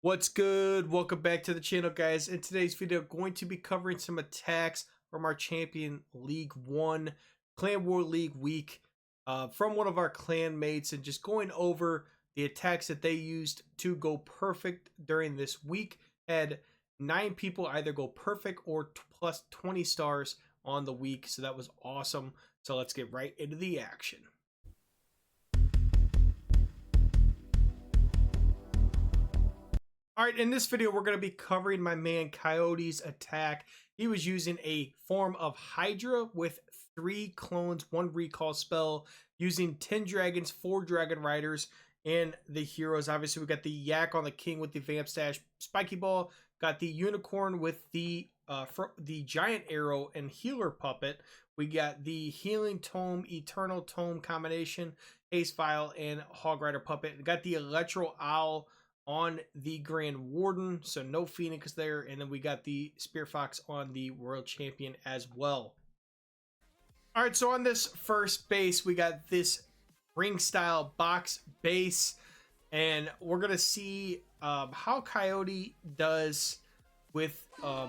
What's good? Welcome back to the channel, guys. In today's video, going to be covering some attacks from our Champion League 1 Clan War League week from one of our clan mates, and just going over the attacks that they used to go perfect during this week. Had 9 people either go perfect or plus 20 stars on the week, so that was awesome. So let's get right into the action. All right, in this video, we're going to be covering my man Coyote's attack. He was using a form of Hydra with 3 clones, 1 recall spell, using 10 dragons, 4 dragon riders, and the heroes. Obviously, we got the Yak on the King with the Vamp Stash Spiky Ball, got the Unicorn with the Giant Arrow and Healer Puppet. We got the Healing Tome, Eternal Tome combination, Haste Vial, and Hog Rider Puppet. We got the Electro Owl on the Grand Warden, so no Phoenix there, and then we got the Spear Fox on the World Champion as well. All right, so on this first base, we got this ring style box base, and we're gonna see how Coyote does with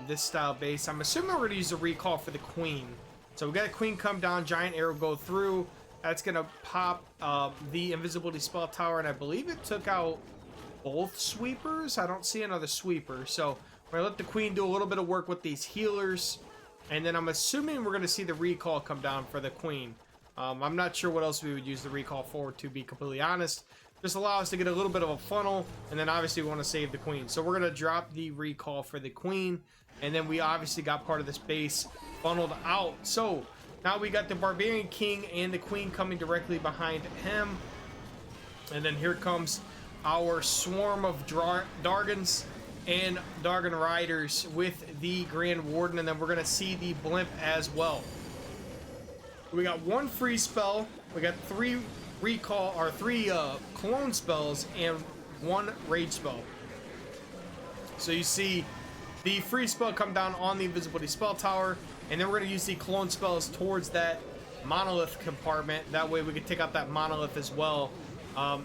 this style base. I'm assuming we're gonna use a recall for the Queen. So we got a Queen come down, Giant Arrow go through. That's gonna pop the Invisibility Spell Tower, and I believe it took out both sweepers. I don't see another sweeper, so we're gonna let the Queen do a little bit of work with these healers, and then I'm assuming we're gonna see the recall come down for the Queen. I'm not sure what else we would use the recall for, to be completely honest. Just allow us to get a little bit of a funnel, and then obviously we want to save the Queen, so we're gonna drop the recall for the Queen, and then we obviously got part of this base funneled out. So now we got the Barbarian King and the Queen coming directly behind him, and then here comes our swarm of Dargans and Dargan Riders with the Grand Warden, and then we're going to see the Blimp as well. We got 1 free spell, we got 3 recall, or 3 clone spells, and 1 rage spell. So you see the free spell come down on the Invisibility Spell Tower, and then we're going to use the clone spells towards that monolith compartment. That way we can take out that monolith as well.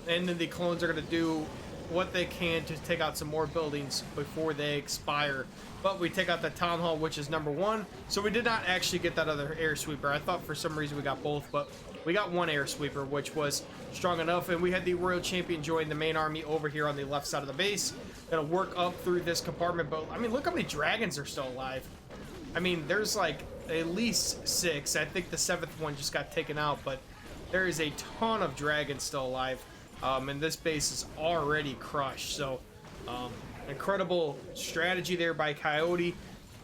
And then the clones are going to do what they can to take out some more buildings before they expire. But we take out the Town Hall, which is number 1. So we did not actually get that other air sweeper. I thought for some reason we got both, but we got 1 air sweeper, which was strong enough. And we had the Royal Champion join the main army over here on the left side of the base. Gonna work up through this compartment. But I mean, look how many dragons are still alive. I mean, there's like at least 6. I think the 7th one just got taken out, but there is a ton of dragons still alive, and this base is already crushed. So, incredible strategy there by Coyote,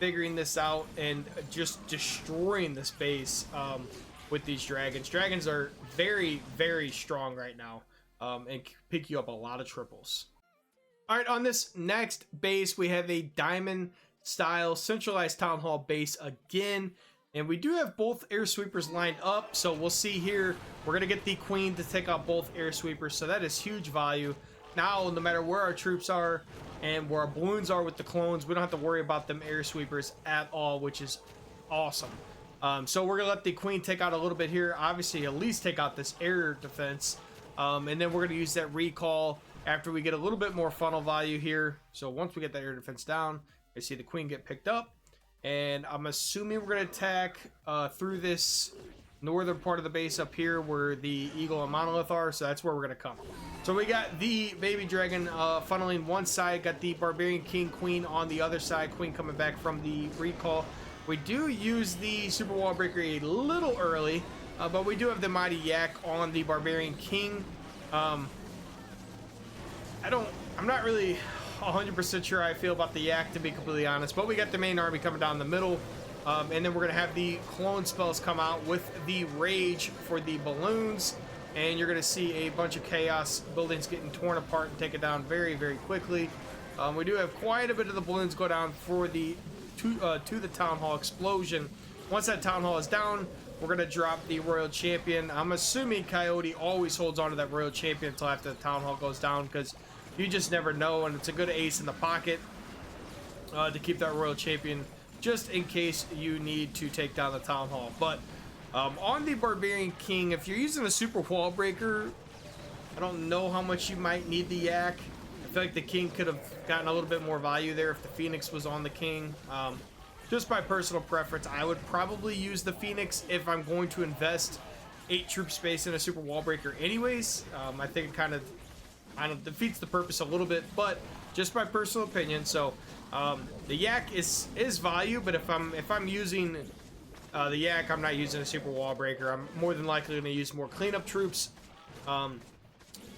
figuring this out and just destroying this base with these dragons. Dragons are very, very strong right now, and pick you up a lot of triples. All right, on this next base, we have a diamond style centralized town hall base again. And we do have both air sweepers lined up, so we'll see here. We're going to get the Queen to take out both air sweepers, so that is huge value. Now, no matter where our troops are and where our balloons are with the clones, we don't have to worry about them air sweepers at all, which is awesome. So we're going to let the Queen take out a little bit here. Obviously, at least take out this air defense. And then we're going to use that recall after we get a little bit more funnel value here. So once we get that air defense down, you see the Queen get picked up. And I'm assuming we're going to attack through this northern part of the base up here where the Eagle and Monolith are. So that's where we're going to come. So we got the Baby Dragon funneling one side. Got the Barbarian King, Queen on the other side. Queen coming back from the recall. We do use the Super Wall Breaker a little early. But we do have the Mighty Yak on the Barbarian King. I'm not really 100% sure how I feel about the Yak, to be completely honest, but we got the main army coming down the middle, and then we're gonna have the clone spells come out with the rage for the balloons, and you're gonna see a bunch of chaos buildings getting torn apart and taken down very, very quickly. We do have quite a bit of the balloons go down for the to the town hall explosion. Once that town hall is down, we're gonna drop the Royal Champion. I'm assuming Coyote always holds on to that Royal Champion until after the town hall goes down, because you just never know, and it's a good ace in the pocket to keep that Royal Champion just in case you need to take down the Town Hall. But on the Barbarian King, if you're using a Super Wall Breaker, I don't know how much you might need the Yak. I feel like the king could have gotten a little bit more value there if the Phoenix was on the king. Just by personal preference, I would probably use the Phoenix if I'm going to invest 8 troop space in a super wall breaker anyways. I think it kind of defeats the purpose a little bit, but just my personal opinion. So the yak is value, but if I'm using the yak, I'm not using a super wall breaker. I'm more than likely going to use more cleanup troops,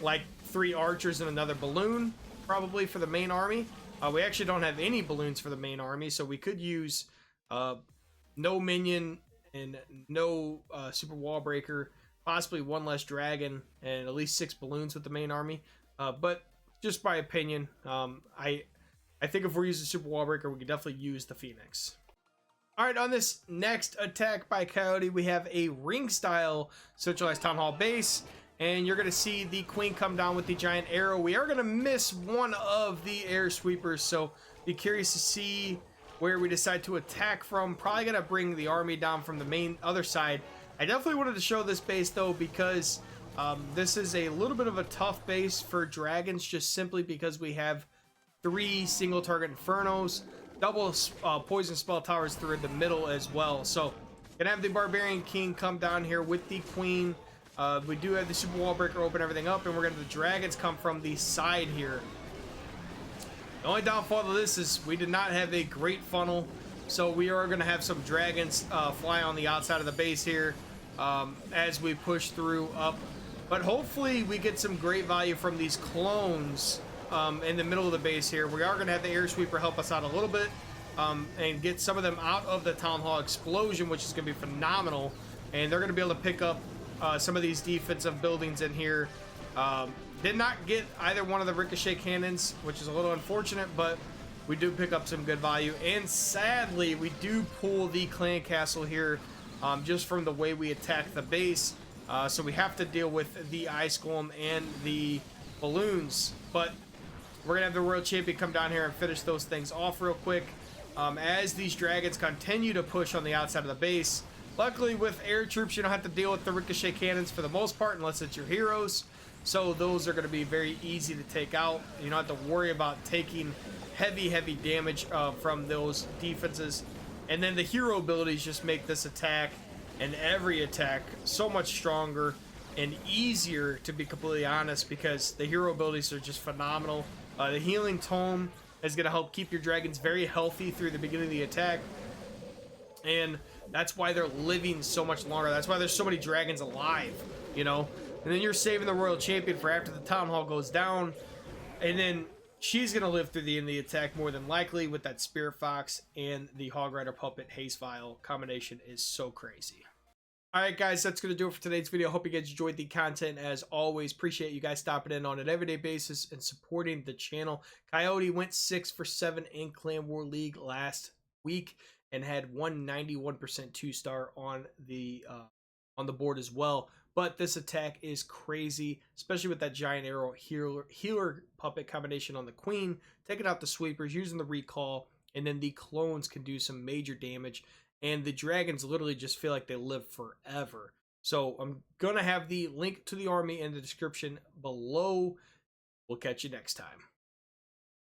like 3 archers and another balloon, probably for the main army. We actually don't have any balloons for the main army, so we could use no minion and no super wall breaker, possibly 1 less dragon, and at least 6 balloons with the main army. But just by opinion, I think if we're using super wall breaker, we could definitely use the Phoenix. All right, on this next attack by Coyote, we have a ring style centralized town hall base. And you're going to see the queen come down with the giant arrow. We are going to miss one of the air sweepers, so be curious to see where we decide to attack from. Probably going to bring the army down from the main other side. I definitely wanted to show this base, though, because this is a little bit of a tough base for dragons, just simply because we have 3 single target infernos, double poison spell towers through the middle as well. So, going to have the barbarian king come down here with the queen. We do have the super wall breaker open everything up, and we're going to have the dragons come from the side here. The only downfall to this is we did not have a great funnel, so we are going to have some dragons fly on the outside of the base here as we push through up. But hopefully we get some great value from these clones in the middle of the base here. We are going to have the air sweeper help us out a little bit and get some of them out of the town hall explosion, which is going to be phenomenal. And they're going to be able to pick up some of these defensive buildings in here. Did not get either one of the ricochet cannons, which is a little unfortunate, but we do pick up some good value. And sadly, we do pull the clan castle here just from the way we attack the base. So we have to deal with the ice golem and the balloons. But we're going to have the royal champion come down here and finish those things off real quick. As these dragons continue to push on the outside of the base. Luckily, with air troops, you don't have to deal with the ricochet cannons for the most part, unless it's your heroes. So those are going to be very easy to take out. You don't have to worry about taking heavy damage from those defenses. And then the hero abilities just make this attack and every attack so much stronger and easier, to be completely honest, because the hero abilities are just phenomenal. The healing tome is going to help keep your dragons very healthy through the beginning of the attack. And that's why they're living so much longer. That's why there's so many dragons alive, you know? And then you're saving the royal champion for after the town hall goes down. And then she's going to live through the end of the attack more than likely with that Spirit Fox and the Hog Rider Puppet Haze Vial combination is so crazy. Alright guys, that's going to do it for today's video. Hope you guys enjoyed the content. As always, appreciate you guys stopping in on an everyday basis and supporting the channel. Coyote went 6 for 7 in Clan War League last week and had 191% 2-star on the board as well. But this attack is crazy, especially with that giant arrow healer puppet combination on the queen, taking out the sweepers, using the recall, and then the clones can do some major damage. And the dragons literally just feel like they live forever. So I'm going to have the link to the army in the description below. We'll catch you next time.